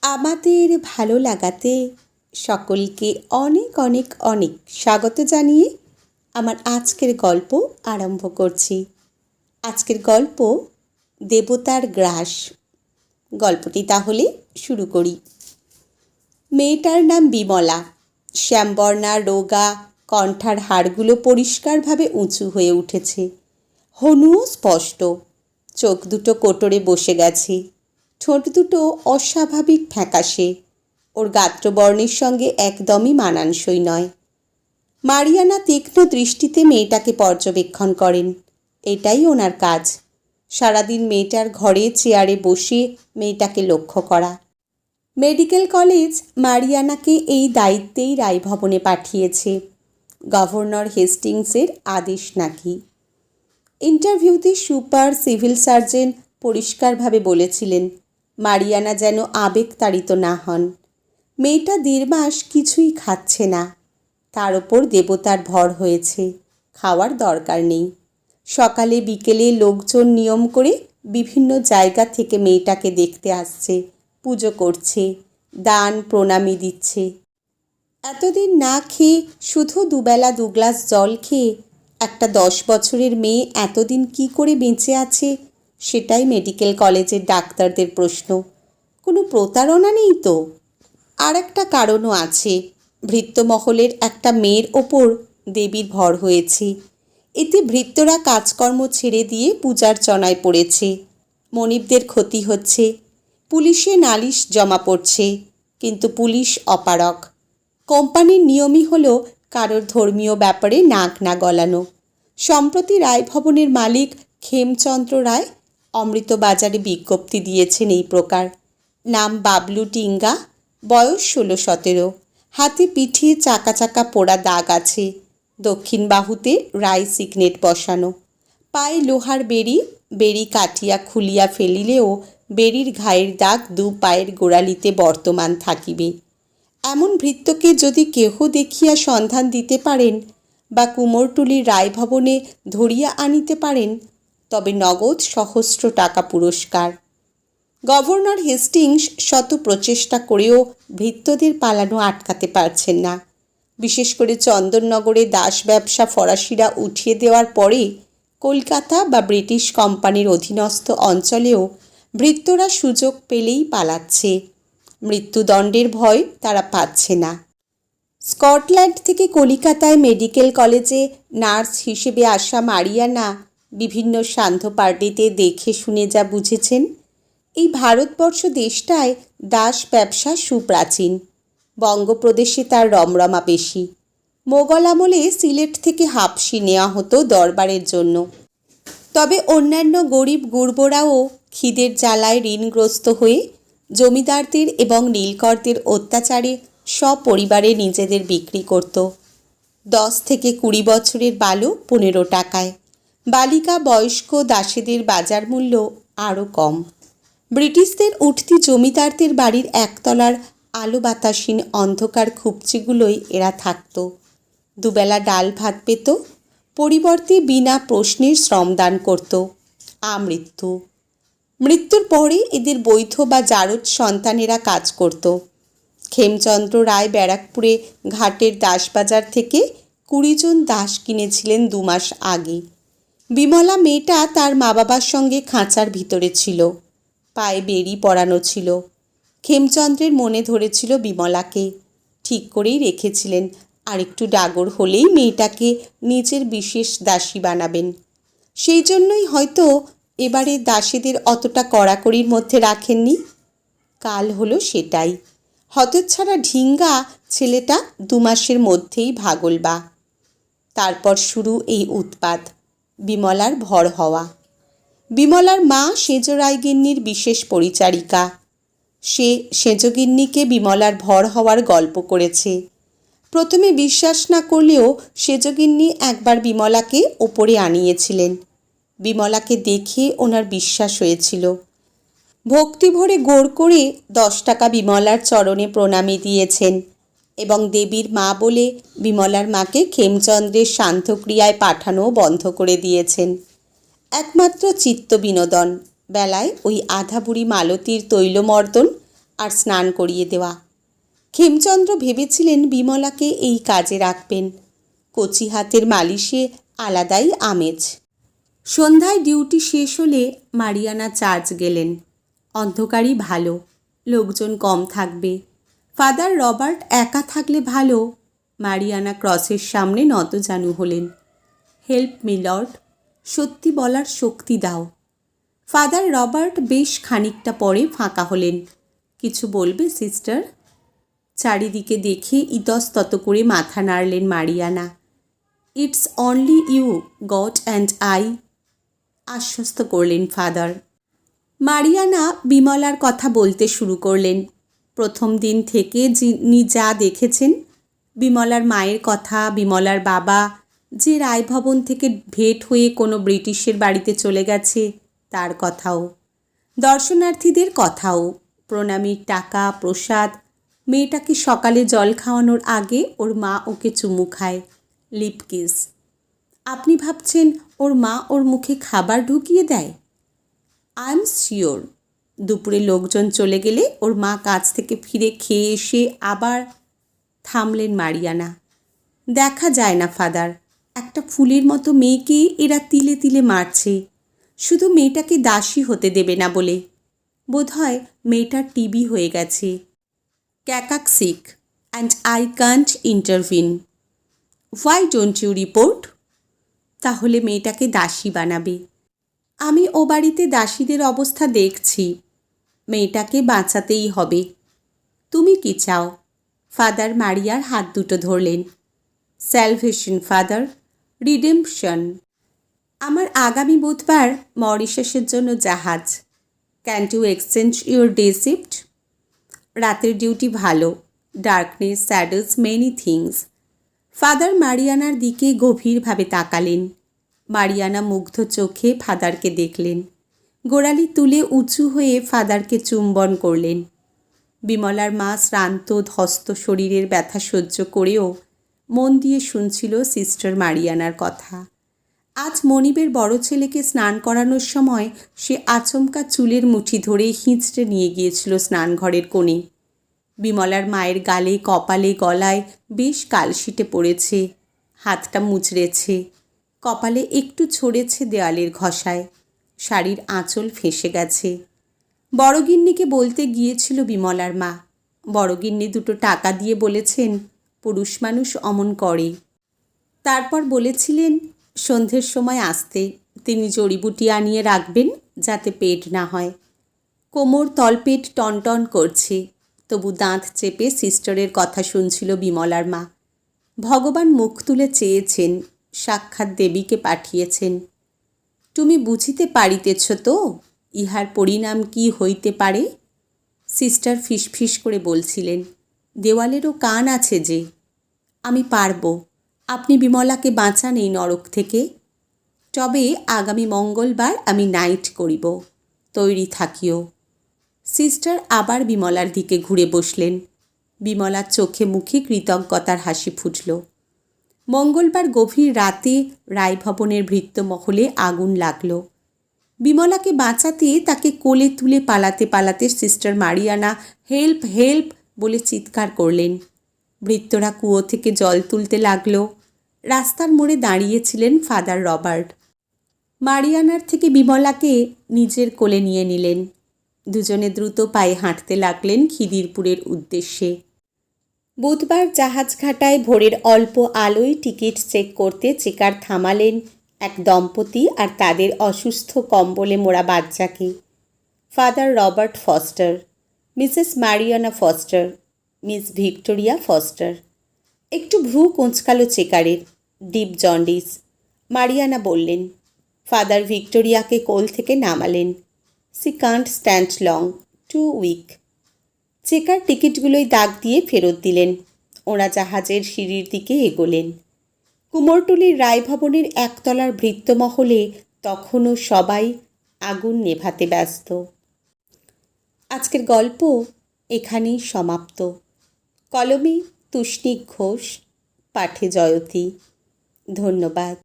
আমাদের ভালো লাগাতে সকলকে অনেক অনেক অনেক স্বাগত জানিয়ে আমার আজকের গল্প আরম্ভ করছি। আজকের গল্প দেবতার গ্রাস। গল্পটি তাহলে শুরু করি। মেয়েটার নাম বিমলা। শ্যামবর্ণা, রোগা, কণ্ঠার হাড়গুলো পরিষ্কারভাবে উঁচু হয়ে উঠেছে। হনুও স্পষ্ট। চোখ দুটো কোটরে বসে গেছে। ঠোঁট দুটো অস্বাভাবিক ফ্যাকাশে। ওর গাত্রবর্ণের সঙ্গে একদমই মানানসই নয়। মারিয়ানা তীক্ষ্ণ দৃষ্টিতে মেয়েটাকে পর্যবেক্ষণ করেন। এটাই ওনার কাজ। সারাদিন মেয়েটার ঘরে চেয়ারে বসে মেয়েটাকে লক্ষ্য করা। মেডিকেল কলেজ মারিয়ানাকে এই দায়িত্বেই রায়ভবনে পাঠিয়েছে। গভর্নর হেস্টিংসের আদেশ নাকি। ইন্টারভিউতে সুপার সিভিল সার্জন পরিষ্কারভাবে বলেছিলেন মারিয়ানা যেন আবেগতাড়িত না হন। মেয়েটা 1.5 মাস কিছুই খাচ্ছে না। তার ওপর দেবতার ভর হয়েছে, খাওয়ার দরকার নেই। সকালে বিকেলে লোকজন নিয়ম করে বিভিন্ন জায়গা থেকে মেয়েটাকে দেখতে আসছে, পুজো করছে, দান প্রণামী দিচ্ছে। এতদিন না খেয়ে শুধু 2 বেলা 2 গ্লাস জল খেয়ে একটা 10 বছরের মেয়ে এতদিন কি করে বেঁচে আছে, সেটাই মেডিকেল কলেজের ডাক্তারদের প্রশ্ন। কোনো প্রতারণা নেই তো? আর একটা কারণও আছে। ভৃত্যমহলের একটা মেয়ের ওপর দেবীর ভর হয়েছে। এতে ভৃত্যরা কাজকর্ম ছেড়ে দিয়ে পূজার্চনায় পড়েছে। মনিবদের ক্ষতি হচ্ছে। পুলিশে নালিশ জমা পড়ছে, কিন্তু পুলিশ অপারগ। কোম্পানির নিয়মই হলো কারোর ধর্মীয় ব্যাপারে নাক না গলানো। সম্প্রতি রায়ভবনের মালিক খেমচন্দ্র রায় অমৃতবাজারে বিজ্ঞপ্তি দিয়েছেন এই প্রকার। নাম বাবলু টিঙ্গা, বয়স 16-17, হাতে পিঠে চাকা চাকা পোড়া দাগ আছে, দক্ষিণ বাহুতে রায় সিগনেট বসানো, পায়ে লোহার বেড়ি, বেড়ি কাটিয়া খুলিয়া ফেলিলেও বেড়ির ঘায়ের দাগ 2 পায়ের গোড়ালিতে বর্তমান থাকিবে। এমন ভৃত্যকে যদি কেহ দেখিয়া সন্ধান দিতে পারেন বা কুমোরটুলির রায়ভবনে ধরিয়া আনিতে পারেন, তবে নগদ সহস্র টাকা পুরস্কার। গভর্নর হেস্টিংস শত প্রচেষ্টা করেও ভৃত্যদের পালানো আটকাতে পারছেন না। বিশেষ করে চন্দননগরে দাস ব্যবসা ফরাসিরা উঠিয়ে দেওয়ার পরে কলকাতা বা ব্রিটিশ কোম্পানির অধীনস্থ অঞ্চলেও ভৃত্যরা সুযোগ পেলেই পালাচ্ছে। মৃত্যুদণ্ডের ভয় তারা পাচ্ছে না। স্কটল্যান্ড থেকে কলিকাতায় মেডিকেল কলেজে নার্স হিসেবে আসা মারিয়ানা বিভিন্ন সান্ধ্য পার্টিতে দেখে শুনে যা বুঝেছেন, এই ভারতবর্ষ দেশটায় দাস ব্যবসা সুপ্রাচীন। বঙ্গপ্রদেশে তার রমরমা বেশি। মোগল আমলে সিলেট থেকে হাবশি নেওয়া হতো দরবারের জন্য। তবে অন্যান্য গরিব গুরবরাও খিদের জ্বালায় ঋণগ্রস্ত হয়ে জমিদারদের এবং নীলকরদের অত্যাচারে সপরিবারে নিজেদের বিক্রি করত। 10 থেকে 20 বছরের বালক 15 টাকায়। বালিকা বয়স্ক দাসীদের বাজার মূল্য আরও কম। ব্রিটিশদের উঠতি জমিদারদের বাড়ির একতলার আলো বাতাসীন অন্ধকার খুপচিগুলোই এরা থাকত। 2 বেলা ডাল ভাত পেত, পরিবর্তে বিনা প্রশ্নের শ্রমদান করত। আমৃত্যু। মৃত্যুর পরে এদের বৈধ বা জারজ সন্তানেরা কাজ করত। খেমচন্দ্র রায় ব্যারাকপুরে ঘাটের দাসবাজার থেকে 20 জন দাস কিনেছিলেন 2 মাস আগে। বিমলা মেয়েটা তার মা বাবার সঙ্গে খাঁচার ভিতরে ছিল। পায়ে বেড়ি পরানো ছিল। খেমচন্দ্রের মনে ধরেছিল বিমলাকে। ঠিক করেই রেখেছিলেন আর একটু ডাগর হলেই মেয়েটাকে নিজের বিশেষ দাসী বানাবেন। সেই জন্যই হয়তো এবারে দাসীদের অতটা কড়াকড়ির মধ্যে রাখেননি। কাল হলো সেটাই। হতচ্ছাড়া ঢিঙ্গা ছেলেটা 2 মাসের মধ্যেই ভাগলবা। তারপর শুরু এই উৎপাত, বিমলার ভর হওয়া। বিমলার মা সেজ রায়গিন্নির বিশেষ পরিচারিকা। সে সেজগিন্নিকে বিমলার ভর হওয়ার গল্প করেছে। প্রথমে বিশ্বাস না করলেও সেজগিন্নি একবার বিমলাকে ওপরে আনিয়েছিলেন। বিমলাকে দেখে ওনার বিশ্বাস হয়েছিল। ভক্তি ভরে গোড় করে 10 টাকা বিমলার চরণে প্রণামী দিয়েছেন এবং দেবীর মা বলে বিমলার মাকে খেমচন্দ্রের শান্তক্রিয়ায় পাঠানো বন্ধ করে দিয়েছেন। একমাত্র চিত্ত বিনোদন বেলায় ওই আধা বুড়ি মালতীর তৈলমর্দন আর স্নান করিয়ে দেওয়া। ক্ষেমচন্দ্র ভেবেছিলেন বিমলাকে এই কাজে রাখবেন। কচি হাতের মালিশে আলাদাই আমেজ। সন্ধ্যায় ডিউটি শেষ হলে মারিয়ানা চার্চ গেলেন। অন্ধকারই ভালো, লোকজন কম থাকবে। ফাদার রবার্ট একা থাকলে ভালো। মারিয়ানা ক্রসের সামনে নতজানু হলেন। হেল্প মি লর্ড, সত্যি বলার শক্তি দাও। ফাদার রবার্ট বেশ খানিকটা পরে ফাঁকা হলেন। কিছু বলবে সিস্টার? চারিদিকে দেখে ইতস্তত করে মাথা নাড়লেন Mariana. It's only you, God and I, আশ্বস্ত করলেন ফাদার। মারিয়ানা বিমলার কথা বলতে শুরু করলেন। প্রথম দিন থেকে যিনি যা দেখেছেন, বিমলার মায়ের কথা, বিমলার বাবা যে রায়ভবন থেকে ভেট হয়ে কোনো ব্রিটিশের বাড়িতে চলে গেছে তার কথাও, দর্শনার্থীদের কথাও, প্রণামীর টাকা, প্রসাদ, মেয়েটাকে সকালে জল খাওয়ানোর আগে ওর মা ওকে চুমু খায়, লিপ কিস। আপনি ভাবছেন ওর মা ওর মুখে খাবার ঢুকিয়ে দেয়? আই এম শিওর দুপুরে লোকজন চলে গেলে ওর মা কাজ থেকে ফিরে খেয়ে এসে আবার। থামলেন মারিয়ানা। দেখা যায় না ফাদার, একটা ফুলের মতো মেয়েকে এরা তিলে তিলে মারছে, শুধু মেয়েটাকে দাসী হতে দেবে না বলে। বোধহয় মেয়েটার টিবি হয়ে গেছে, ক্যাকাক sick, and I can't intervene. Why don't you report? তাহলে মেয়েটাকে দাসী বানাবে। আমি ও বাড়িতে দাসীদের অবস্থা দেখছি। মেয়েটাকে বাঁচাতেই হবে। তুমি কি চাও? ফাদার মারিয়ার হাত দুটো ধরলেন। Salvation father, redemption. আমার আগামী বুধবার মরিশাসের জন্য জাহাজ। Can't you exchange your day shift? রাতের ডিউটি ভালো, darkness saddles many things. Father মারিয়ানার দিকে গভীরভাবে তাকালেন। মারিয়ানা মুগ্ধ চোখে ফাদারকে দেখলেন। গোড়ালি তুলে উঁচু হয়ে ফাদারকে চুম্বন করলেন। বিমলার মা শ্রান্ত ধস্ত শরীরের ব্যথা সহ্য করেও মন দিয়ে শুনছিল সিস্টার মারিয়ানার কথা। আজ মনিবের বড় ছেলেকে স্নান করানোর সময় সে আচমকা চুলের মুঠি ধরে হিঁচড়ে নিয়ে গিয়েছিল স্নানঘরের কোণে। বিমলার মায়ের গালে, কপালে, গলায় বেশ কালশিটে পড়েছে। হাতটা মুচড়েছে, কপালে একটু ছড়েছে দেওয়ালের ঘষায়। শাড়ির আঁচল ফেঁসে গেছে। বড়গিন্নিকে বলতে গিয়েছিল বিমলার মা। বড়গিন্নি দুটো টাকা দিয়ে বলেছেন পুরুষ মানুষ অমন করে। তারপর বলেছিলেন সন্ধ্যের সময় আসতে, তিনি জড়িবুটি আনিয়ে রাখবেন যাতে পেট না হয়। কোমর তলপেট টনটন করছে, তবু দাঁত চেপে সিস্টারের কথা শুনছিল বিমলার মা। ভগবান মুখ তুলে চেয়েছেন, সাক্ষাৎ দেবীকে পাঠিয়েছেন। তুমি বুঝিতে পারিতেছ তো ইহার পরিণাম কি হইতে পারে? সিস্টার ফিসফিস করে বলছিলেন, দেওয়ালেরও কান আছে যে। আমি পারব, আপনি বিমলাকে বাঁচান এই নরক থেকে। তবে আগামী মঙ্গলবার আমি নাইট করিব, তৈরি থাকিও। সিস্টার আবার বিমলার দিকে ঘুরে বসলেন। বিমলার চোখে মুখে কৃতজ্ঞতার হাসি ফুটল। মঙ্গলবার গভীর রাতে রায়ভবনের ভৃত্যমহলে আগুন লাগল। বিমলাকে বাঁচাতে তাকে কোলে তুলে পালাতে পালাতে সিস্টার মারিয়ানা হেল্প হেল্প বলে চিৎকার করলেন। ভৃত্যরা কুয়ো থেকে জল তুলতে লাগল। রাস্তার মোড়ে দাঁড়িয়েছিলেন ফাদার রবার্ট। মারিয়ানার থেকে বিমলাকে নিজের কোলে নিয়ে নিলেন। দুজনে দ্রুত পায়ে হাঁটতে লাগলেন খিদিরপুরের উদ্দেশ্যে। বুধবার জাহাজঘাটায় ভোরের অল্প আলোয় টিকিট চেক করতে চেকার থামালেন এক দম্পতি আর তাদের অসুস্থ কম্বলে মোড়া বাচ্চাকে। Father Robert Foster, Mrs Mariana Foster, miss Victoria Foster. একটু ভ্রু কোঁচকালো চেকারের, ডিপ জন্ডিস। মারিয়ানা বললেন। ফাদার ভিক্টোরিয়াকে কোল থেকে নামালেন। She can't stand long, two week. Checker টিকিটগুলোই দাগ দিয়ে ফেরত দিলেন। ওরা জাহাজের সিঁড়ির দিকে এগোলেন। কুমোরটুলির রায়ভবনের একতলার ভৃত্যমহলে তখনও সবাই আগুন নেভাতে ব্যস্ত। আজকের গল্প এখানেই সমাপ্ত। কলমে তুষ্ণিক ঘোষ, পাঠে জয়তী। ধন্যবাদ।